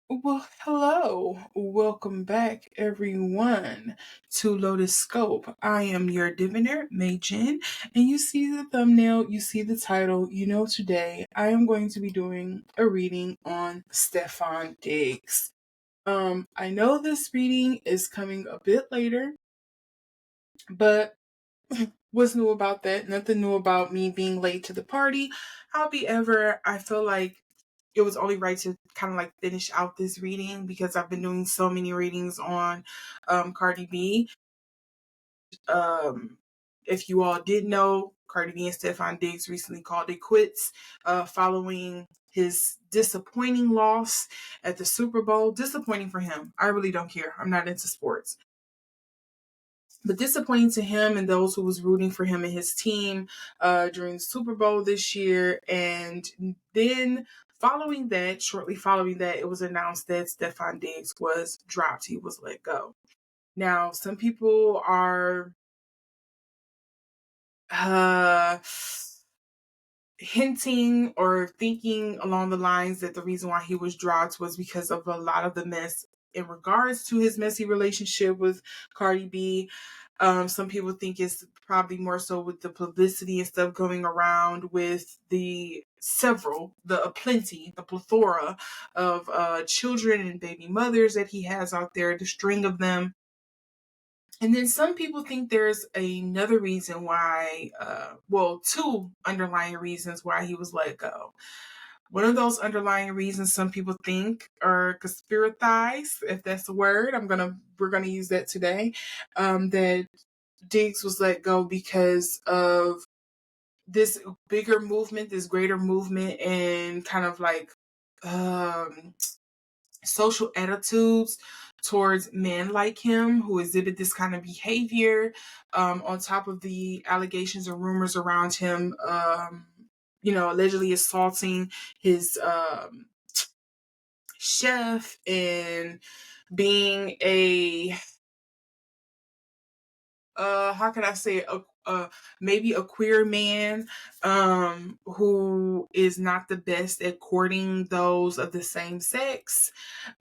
Well, hello. Welcome back, everyone, to Lotus Scope. I am your diviner, Majin, and you see the thumbnail, you see the title. Today I am going to be doing a reading on Stefon Diggs. I know this reading is coming a bit later, but what's new about that? Nothing new about me being late to the party. However, I feel like it was only right to kind of like finish out this reading because I've been doing so many readings on Cardi B. If you all did know, Cardi B and Stefon Diggs recently called it quits following his disappointing loss at the Super Bowl. Disappointing for him. I really don't care. I'm not into sports. But disappointing to him and those who was rooting for him and his team during the Super Bowl this year. And then shortly following that, it was announced that Stefon Diggs was dropped. He was let go. Now, some people are hinting or thinking along the lines that the reason why he was dropped was because of a lot of the mess in regards to his messy relationship with Cardi B. Some people think it's probably more so with the publicity and stuff going around with the plethora of children and baby mothers that he has out there, the string of them. And then some people think there's another reason why, two underlying reasons why he was let go. One of those underlying reasons some people think are conspiratized, if that's the word. We're gonna use that today. That Diggs was let go because of this bigger movement, this greater movement, and kind of like social attitudes towards men like him who exhibit this kind of behavior, on top of the allegations and rumors around him, allegedly assaulting his chef and being a how can I say it? Maybe a queer man who is not the best at courting those of the same sex,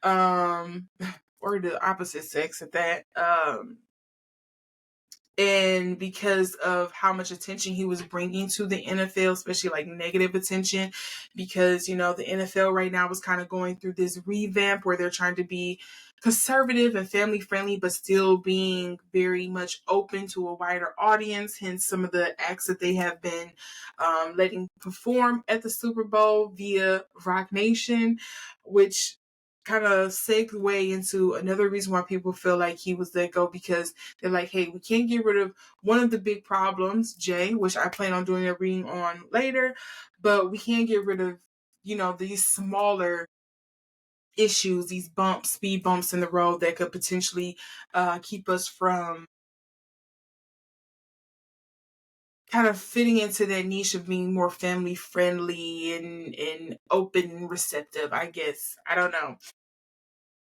or the opposite sex at that. And because of how much attention he was bringing to the NFL, especially like negative attention, because, the NFL right now is kind of going through this revamp where they're trying to be conservative and family friendly, but still being very much open to a wider audience. Hence some of the acts that they have been letting perform at the Super Bowl via Rock Nation, which kind of segue into another reason why people feel like he was let go, because they're like, hey, we can't get rid of one of the big problems, Jay, which I plan on doing a reading on later, but we can't get rid of, these smaller issues, these speed bumps in the road that could potentially keep us from kind of fitting into that niche of being more family friendly and open and receptive, I guess. I don't know.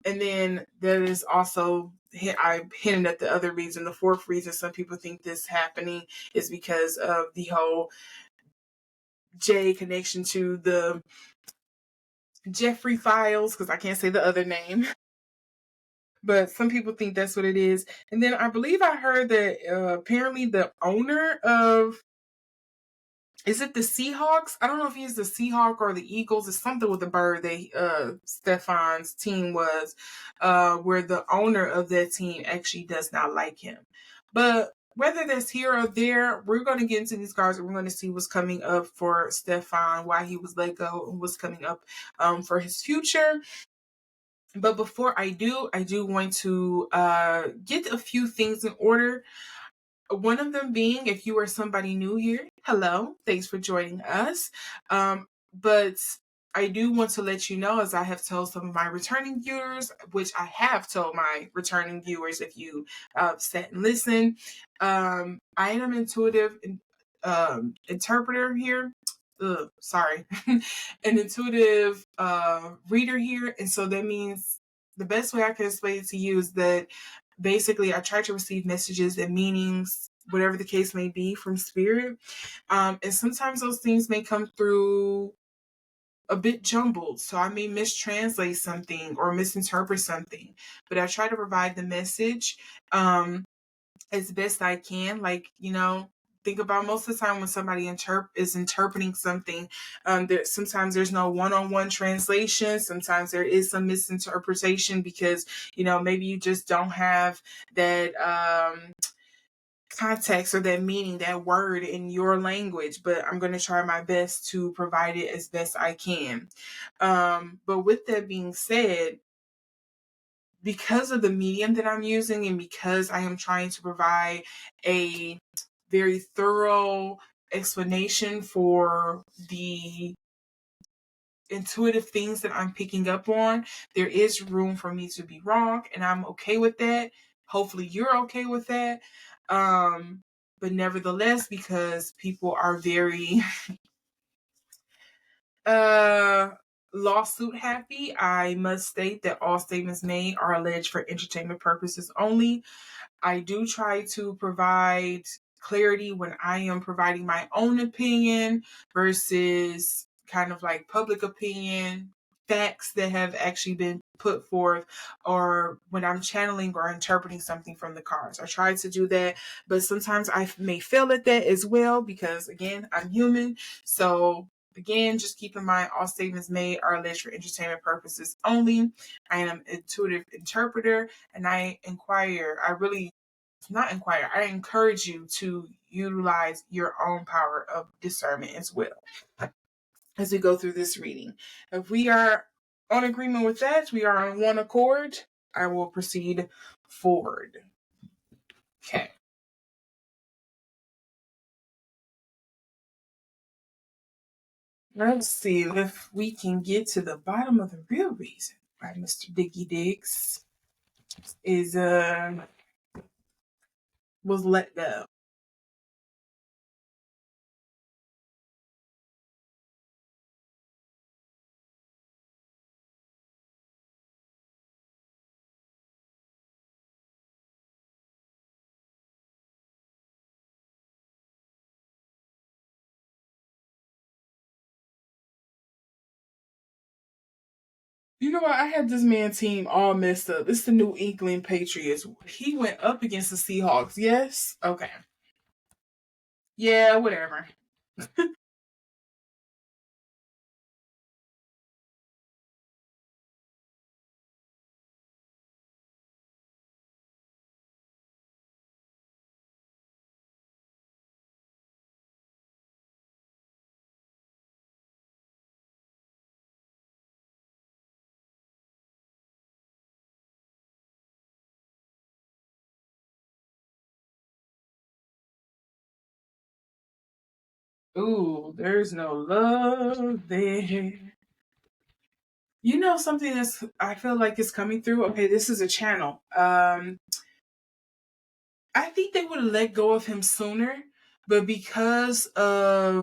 And then there is also, I hinted at the other reason, the fourth reason some people think this happening is because of the whole J connection to the Jeffrey files, because I can't say the other name. But some people think that's what it is. And then I believe I heard that apparently the owner of, is it the Seahawks? I don't know if he's the Seahawk or the Eagles. It's something with the bird that Stefon's team was, where the owner of that team actually does not like him. But whether that's here or there, we're going to get into these cards and we're going to see what's coming up for Stefon, why he was let go, and what's coming up for his future. But before I do want to get a few things in order. One of them being, if you are somebody new here, hello, thanks for joining us. But I do want to let you know, as I have told some of my returning viewers, which I have told my returning viewers, if you sat and listened, I am an intuitive interpreter here. An intuitive reader here. And so that means the best way I can explain it to you is that basically I try to receive messages and meanings, whatever the case may be, from spirit. And sometimes those things may come through a bit jumbled, so I may mistranslate something or misinterpret something, but I try to provide the message as best I can. Like, think about most of the time when somebody is interpreting something, sometimes there's no one-on-one translation. Sometimes there is some misinterpretation because, maybe you just don't have that context or that meaning, that word in your language, but I'm going to try my best to provide it as best I can. But with that being said, because of the medium that I'm using and because I am trying to provide a very thorough explanation for the intuitive things that I'm picking up on, there is room for me to be wrong, and I'm okay with that. Hopefully you're okay with that. But nevertheless, because people are very lawsuit happy, I must state that all statements made are alleged for entertainment purposes only. I do try to provide clarity when I am providing my own opinion versus kind of like public opinion, facts that have actually been put forth, or when I'm channeling or interpreting something from the cards. I try to do that, but sometimes I may fail at that as well because, again, I'm human. So again, just keep in mind all statements made are alleged for entertainment purposes only. I am an intuitive interpreter, and I encourage you to utilize your own power of discernment as well as we go through this reading. If we are on agreement with that, we are on one accord, I will proceed forward. Okay. Let's see if we can get to the bottom of the real reason why Mr. Diggs is was let go. You know what? I had this man team all messed up. It's the New England Patriots. He went up against the Seahawks. Yes? Okay. Yeah, whatever. Ooh, there's no love there. You know something that's I feel like is coming through? Okay, this is a channel. I think they would have let go of him sooner, but because of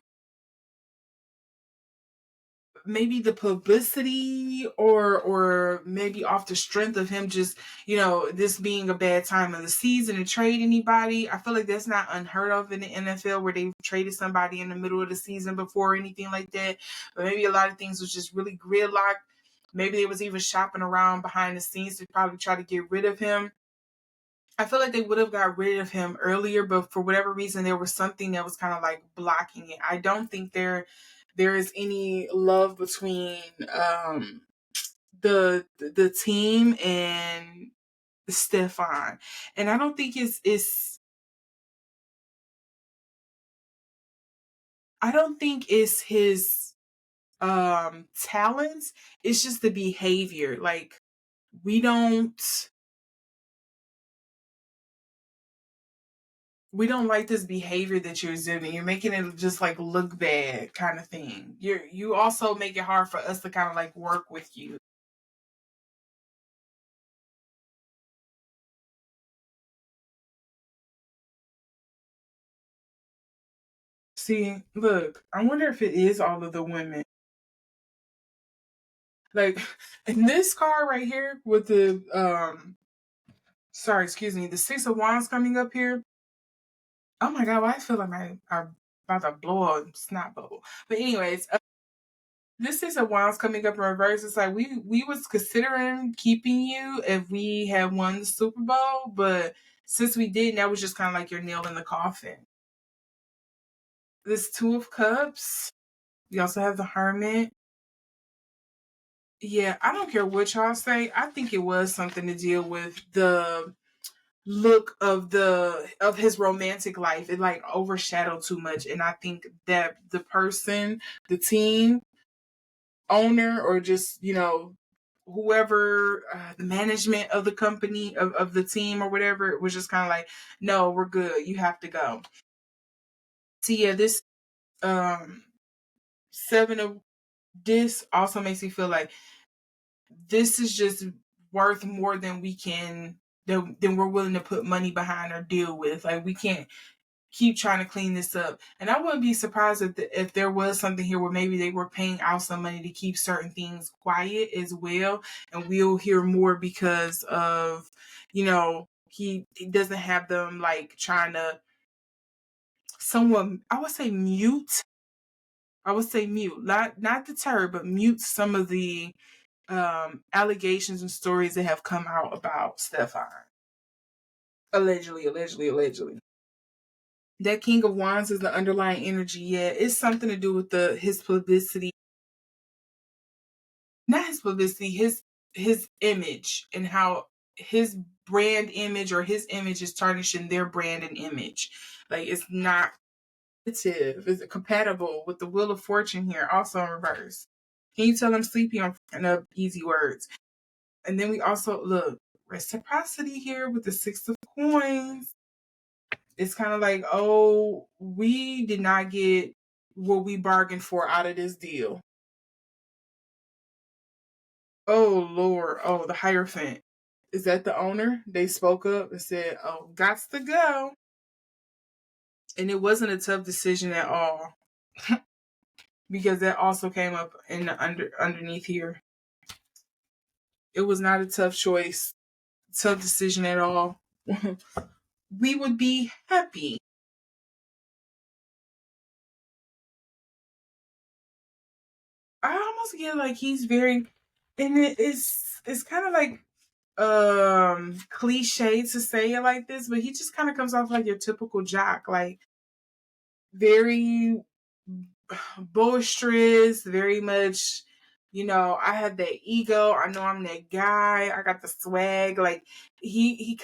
maybe the publicity or maybe off the strength of him just, this being a bad time of the season to trade anybody. I feel like that's not unheard of in the NFL where they've traded somebody in the middle of the season before or anything like that. But maybe a lot of things was just really gridlocked. Maybe they was even shopping around behind the scenes to probably try to get rid of him. I feel like they would have got rid of him earlier, but for whatever reason, there was something that was kind of like blocking it. I don't think there is any love between the team and Stefon, and I don't think I don't think it's his talents. It's just the behavior. Like we don't we don't like this behavior that you're exhibiting. You're making it just like look bad kind of thing. You also make it hard for us to kind of like work with you. See, look, I wonder if it is all of the women. Like in this card right here with the excuse me, the Six of Wands coming up here. Oh my god, why I feel like I'm about to blow a snot bubble. But anyways, This is a Wands coming up in reverse. It's like we was considering keeping you if we had won the Super Bowl, but since we didn't, that was just kind of like your nail in the coffin. This Two of Cups. You also have the Hermit. Yeah, I don't care what y'all say. I think it was something to deal with the look of his romantic life. It like overshadowed too much, and I think that the person, the team owner, or just whoever, the management of the company, of the team or whatever, it was just kind of like, no, we're good, you have to go. See, yeah, this Seven of Discs also makes me feel like this is just worth more than we're willing to put money behind or deal with. Like, we can't keep trying to clean this up. And I wouldn't be surprised if there was something here where maybe they were paying out some money to keep certain things quiet as well. And we'll hear more because of, he doesn't have them like trying to I would say mute. Not deter, but mute some of the allegations and stories that have come out about Stefon. Allegedly, allegedly, allegedly. That King of Wands is the underlying energy. Yeah, it's something to do with his publicity. Not his publicity, his image, and how his brand image or his image is tarnishing their brand and image. Like, it's not positive. Is it compatible with the Wheel of Fortune here, also in reverse? Can you tell I'm sleepy on enough easy words? And then we also look reciprocity here with the Six of Coins. It's kind of like, oh, we did not get what we bargained for out of this deal. Oh, Lord. Oh, the Hierophant. Is that the owner? They spoke up and said, oh, gots to go. And it wasn't a tough decision at all. Because that also came up in the underneath here. It was not a tough choice, tough decision at all. We would be happy. I almost get like he's very, and it's kind of like cliche to say it like this, but he just kind of comes off like your typical jock, like very boisterous, very much, I have that ego, I know I'm that guy, I got the swag. Like, he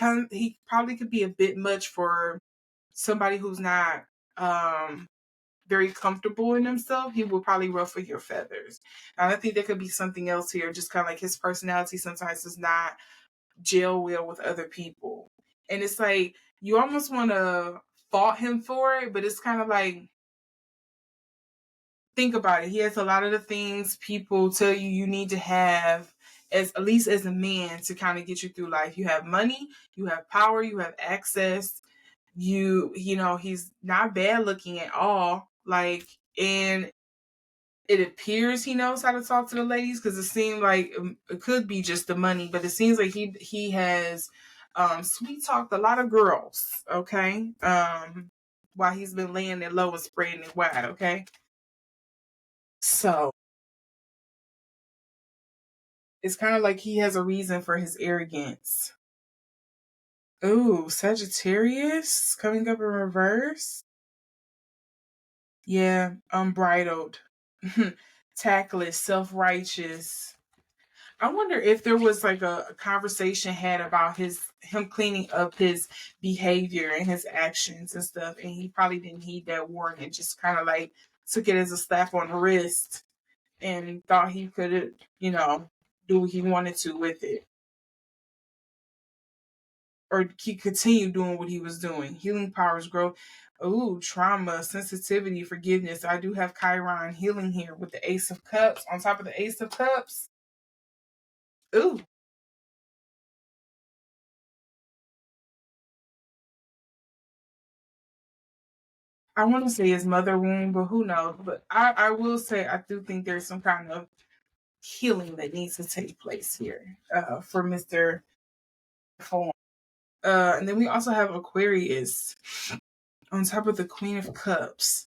probably could be a bit much for somebody who's not very comfortable in himself. He will probably ruffle your feathers. And I think there could be something else here, just kind of like his personality sometimes does not gel well with other people. And it's like, you almost want to fault him for it, but it's kind of like, think about it. He has a lot of the things people tell you need to have, as at least as a man, to kind of get you through life. You have money, you have power, you have access. He's not bad looking at all. Like, and it appears he knows how to talk to the ladies, because it seemed like it could be just the money, but it seems like he has sweet talked a lot of girls. Okay, while he's been laying it low and spreading it wide. Okay, so it's kind of like he has a reason for his arrogance. Ooh, Sagittarius coming up in reverse. Yeah, unbridled, tactless, self-righteous. I wonder if there was like a conversation had about him cleaning up his behavior and his actions and stuff, and he probably didn't heed that warning, just kind of like took it as a slap on the wrist and thought he could, do what he wanted to with it, or he continued doing what he was doing. Healing powers grow. Ooh, trauma, sensitivity, forgiveness. I do have Chiron healing here with the Ace of Cups on top of the Ace of Cups. Ooh. I want to say his mother wound, but who knows? But I will say I do think there's some kind of healing that needs to take place here for Mr. Phone. And then we also have Aquarius on top of the Queen of Cups.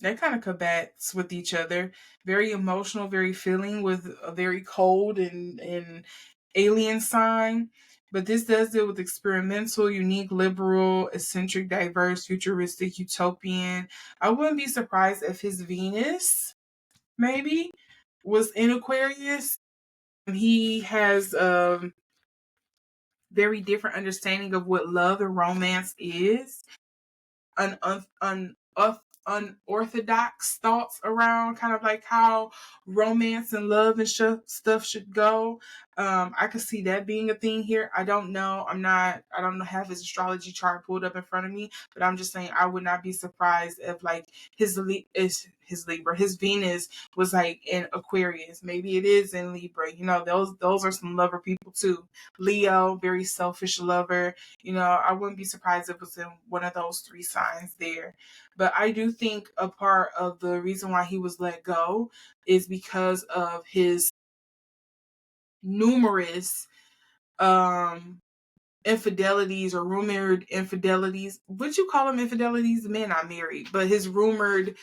They kind of combats with each other. Very emotional, very feeling, with a very cold and alien sign. But this does deal with experimental, unique, liberal, eccentric, diverse, futuristic, utopian. I wouldn't be surprised if his Venus maybe was in Aquarius. He has a very different understanding of what love and romance is. Unorthodox thoughts around kind of like how romance and love and stuff should go. I could see that being a thing here. I don't know. I don't have his astrology chart pulled up in front of me, but I'm just saying I would not be surprised if like his Libra, his Venus was like in Aquarius. Maybe it is in Libra. Those are some lover people too. Leo, very selfish lover. I wouldn't be surprised if it was in one of those three signs there. But I do think a part of the reason why he was let go is because of his numerous infidelities or rumored infidelities. Would you call them infidelities? The man not married, but his rumored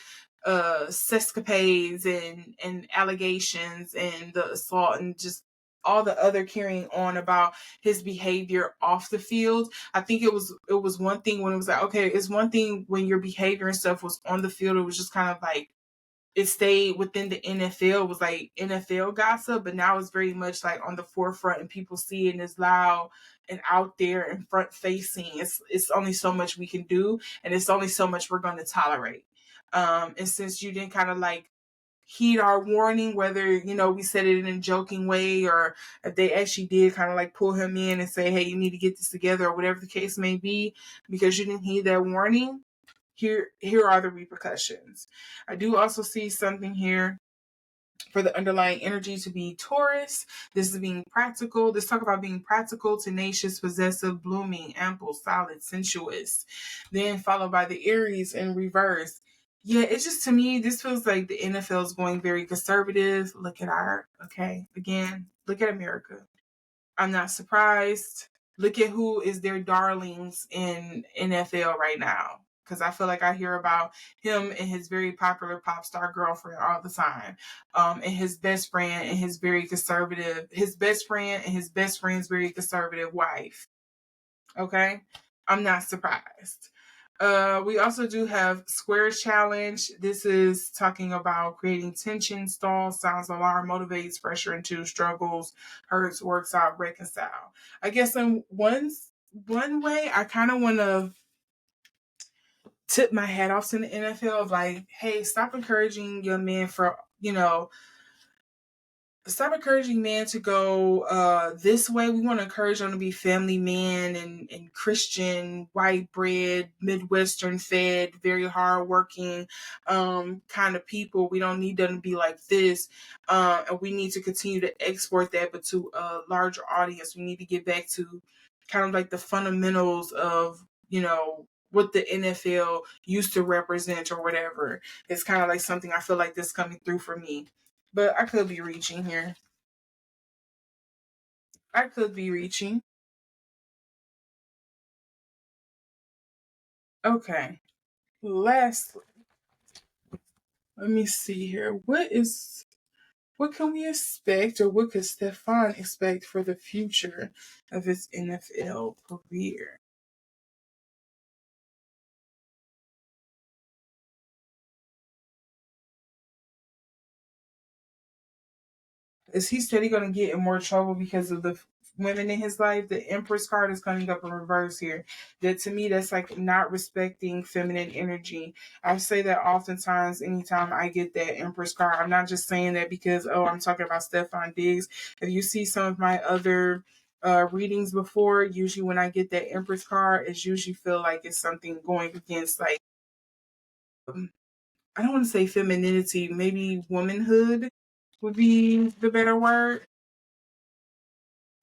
sescapades and allegations and the assault and just all the other carrying on about his behavior off the field. I think it was one thing when it was like, okay, it's one thing when your behavior and stuff was on the field. It was just kind of like it stayed within the NFL. It was like NFL gossip, but now it's very much like on the forefront and people see it and it's loud and out there and front facing. It's only so much we can do and it's only so much we're going to tolerate. And since you didn't kind of like heed our warning, whether, we said it in a joking way or if they actually did kind of like pull him in and say, hey, you need to get this together or whatever the case may be, because you didn't heed that warning, here are the repercussions. I do also see something here for the underlying energy to be Taurus. This is being practical. Let's talk about being practical, tenacious, possessive, blooming, ample, solid, sensuous. Then followed by the Aries in reverse. Yeah, it's just, to me, this feels like the NFL is going very conservative. Look at look at America. I'm not surprised. Look at who is their darlings in NFL right now. Because I feel like I hear about him and his very popular pop star girlfriend all the time. And his best friend and his best friend and his best friend's very conservative wife. Okay? I'm not surprised. We also do have Square Challenge. This is talking about creating tension, stalls, sounds alarm, motivates, pressure into struggles, hurts, works out, reconcile. I guess in one way, I kind of want to tip my hat off to the NFL of like, hey, stop encouraging young men stop encouraging men to go this way. We want to encourage them to be family men and Christian, white bread, Midwestern fed, very hardworking kind of people. We don't need them to be like this. And we need to continue to export that, but to a larger audience. We need to get back to kind of like the fundamentals of, what the NFL used to represent or whatever. It's kind of like something I feel like this coming through for me. But I could be reaching here. I could be reaching. Okay. Lastly, let me see here. What can we expect, or what could Stefon expect for the future of his NFL career? Is he steady going to get in more trouble because of the women in his life? The Empress card is coming up in reverse here. That, to me, that's like not respecting feminine energy. I say that oftentimes anytime I get that Empress card. I'm not just saying that because, I'm talking about Stefon Diggs. If you see some of my other readings before, usually when I get that Empress card, it's usually feel like it's something going against like, I don't want to say femininity, maybe womanhood would be the better word.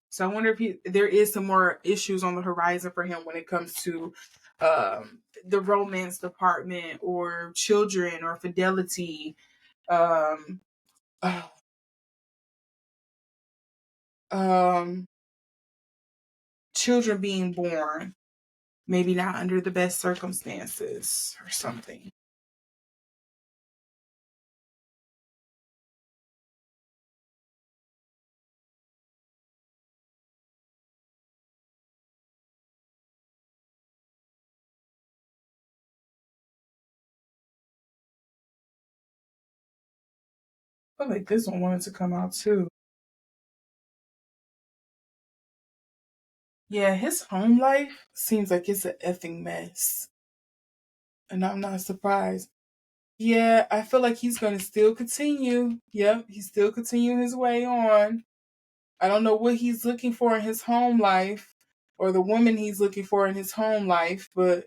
So I wonder if there is some more issues on the horizon for him when it comes to the romance department or children or fidelity. Um, uh, um, Children being born, maybe not under the best circumstances or something. I feel like this one wanted to come out too. Yeah, his home life seems like it's an effing mess. And I'm not surprised. Yeah, I feel like he's going to still continue. Yep, he's still continuing his way on. I don't know what he's looking for in his home life or the woman he's looking for in his home life, but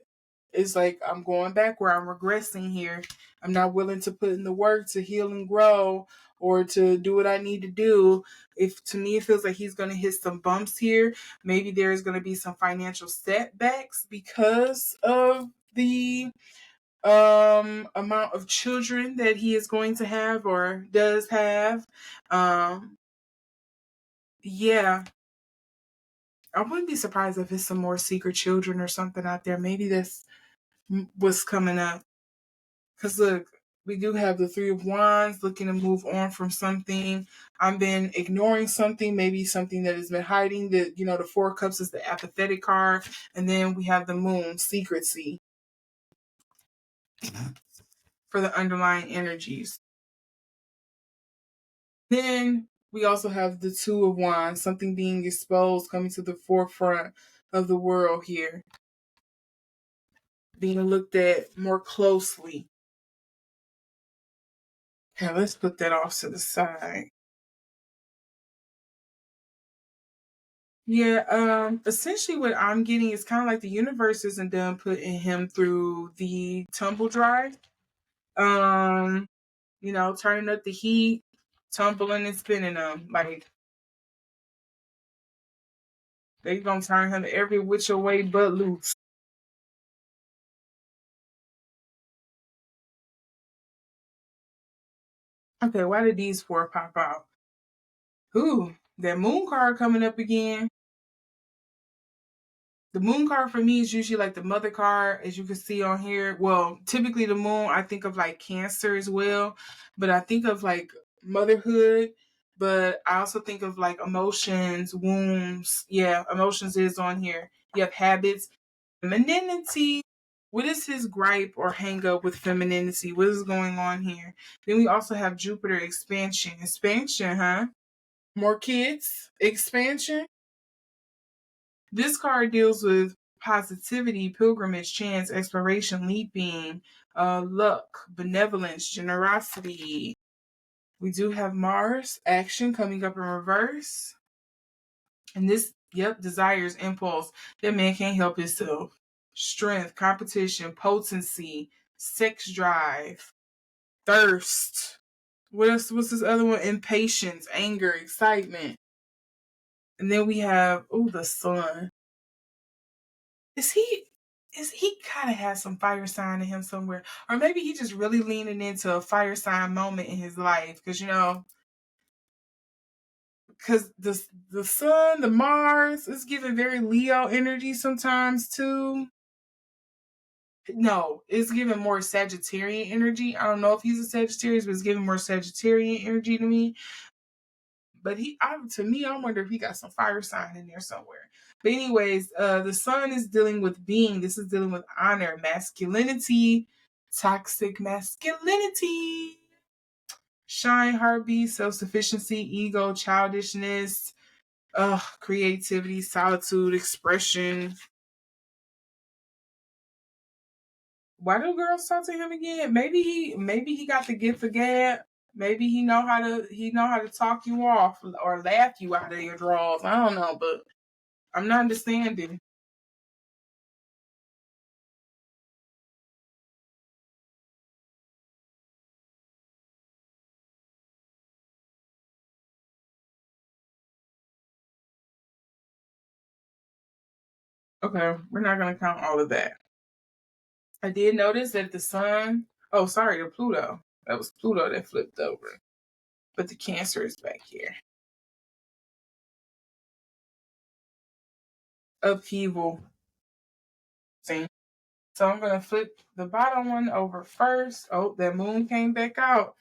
it's like I'm going backward. I'm regressing here. I'm not willing to put in the work to heal and grow or to do what I need to do. If to me it feels like he's going to hit some bumps here, maybe there's going to be some financial setbacks because of the amount of children that he is going to have or does have. Um yeah, I wouldn't be surprised if it's some more secret children or something out there. Maybe that's what's coming up. Because look, we do have the Three of Wands looking to move on from something. I've been ignoring something, maybe something that has been hiding. The Four of Cups is the apathetic card. And then we have the Moon, secrecy, for the underlying energies. Then we also have the Two of Wands, something being exposed, coming to the forefront of the world here, being looked at more closely. Okay, let's put that off to the side. Yeah, essentially what I'm getting is kind of like the universe isn't done putting him through the tumble dry. Turning up the heat, tumbling and spinning them. Like they gonna turn him every which way but loose. Okay, why did these four pop out? Ooh, that moon card coming up again. The moon card for me is usually like the mother card, as you can see on here. Well, typically the moon, I think of like Cancer as well, but I think of like motherhood, but I also think of like emotions, wombs. Yeah, emotions is on here. You have habits, femininity. What is his gripe or hang up with femininity? What is going on here? Then we also have Jupiter expansion. Expansion, huh? More kids, expansion. This card deals with positivity, pilgrimage, chance, exploration, leaping, luck, benevolence, generosity. We do have Mars, action coming up in reverse. And this, yep, desires, impulse. That man can't help himself. Strength, competition, potency, sex drive, thirst. What else? What's this other one? Impatience, anger, excitement. And then we have, the sun. Is he kind of has some fire sign in him somewhere, or maybe he just really leaning into a fire sign moment in his life? Because the sun, the Mars is giving very Leo energy sometimes too. No, it's giving more Sagittarian energy. I don't know if he's a Sagittarius, but it's giving more Sagittarian energy to me. But to me, I wonder if he got some fire sign in there somewhere. But anyways, the sun is dealing with being. This is dealing with honor, masculinity, toxic masculinity, shine, heartbeat, self-sufficiency, ego, childishness, creativity, solitude, expression. Why do girls talk to him again? Maybe he got the gift of gab. Maybe he know how to talk you off or laugh you out of your drawers. I don't know, but I'm not understanding. Okay, we're not gonna count all of that. I did notice that the sun. Oh, sorry, the Pluto. That was Pluto that flipped over, but the Cancer is back here. Upheaval. See. So I'm gonna flip the bottom one over first. Oh, that moon came back out.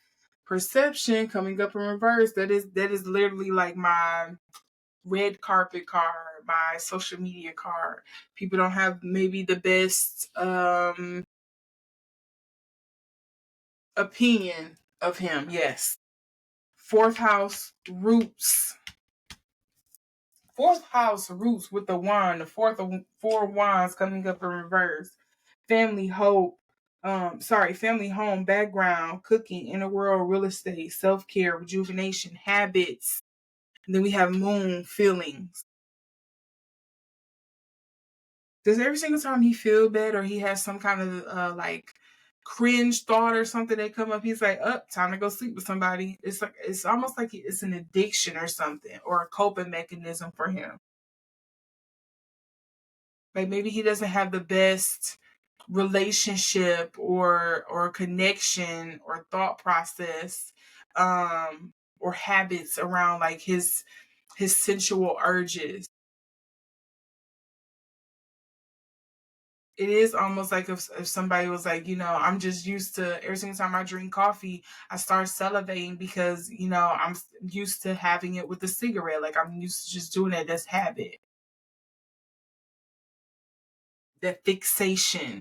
Perception coming up in reverse. That is literally like my red carpet card, my social media card. People don't have maybe the best opinion of him. Yes. Fourth house, roots. Fourth house, roots with the wand. The four wands coming up in reverse. Family, hope. Family, home, background, cooking, inner world, real estate, self-care, rejuvenation, habits. And then we have moon, feelings. Does every single time he feel bad or he has some kind of like cringe thought or something that come up, he's like, time to go sleep with somebody. It's almost like it's an addiction or something, or a coping mechanism for him. Like maybe he doesn't have the best relationship or connection or thought process or habits around like his sensual urges. It is almost like if somebody was like, I'm just used to every single time I drink coffee, I start salivating because, I'm used to having it with a cigarette. Like I'm used to just doing it. That's habit. That fixation.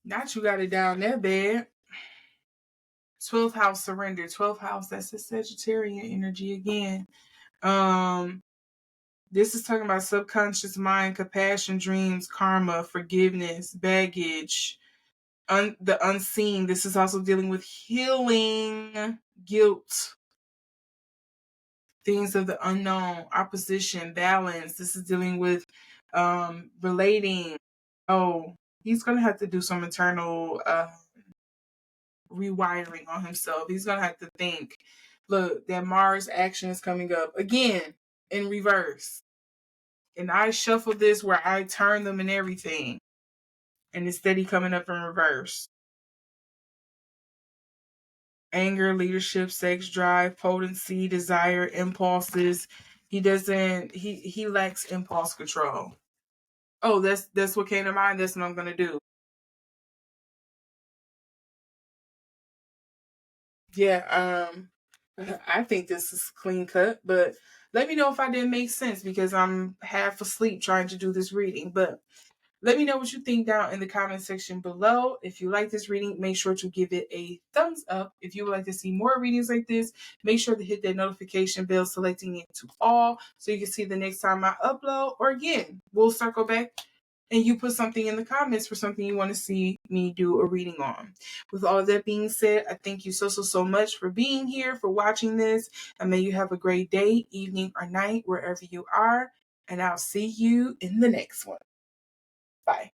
Not you got it down there, babe. 12th house surrender. 12th house, that's the Sagittarian energy again. This is talking about subconscious mind, compassion, dreams, karma, forgiveness, baggage, the unseen. This is also dealing with healing, guilt, things of the unknown, opposition, balance. This is dealing with relating. Oh, he's going to have to do some internal rewiring on himself. He's going to have to think, look, that Mars action is coming up again in reverse. And I shuffle this where I turn them and everything. And it's steady coming up in reverse. Anger, leadership, sex drive, potency, desire, impulses. He lacks impulse control. Oh, that's what came to mind. That's what I'm going to do. Yeah, I think this is clean cut, but let me know if I didn't make sense because I'm half asleep trying to do this reading. But let me know what you think down in the comment section below. If you like this reading, make sure to give it a thumbs up. If you would like to see more readings like this, make sure to hit that notification bell, selecting it to all so you can see the next time I upload. Or again, we'll circle back and you put something in the comments for something you want to see me do a reading on. With all of that being said, I thank you so much for being here, for watching this, and may you have a great day, evening, or night, wherever you are, and I'll see you in the next one. Bye.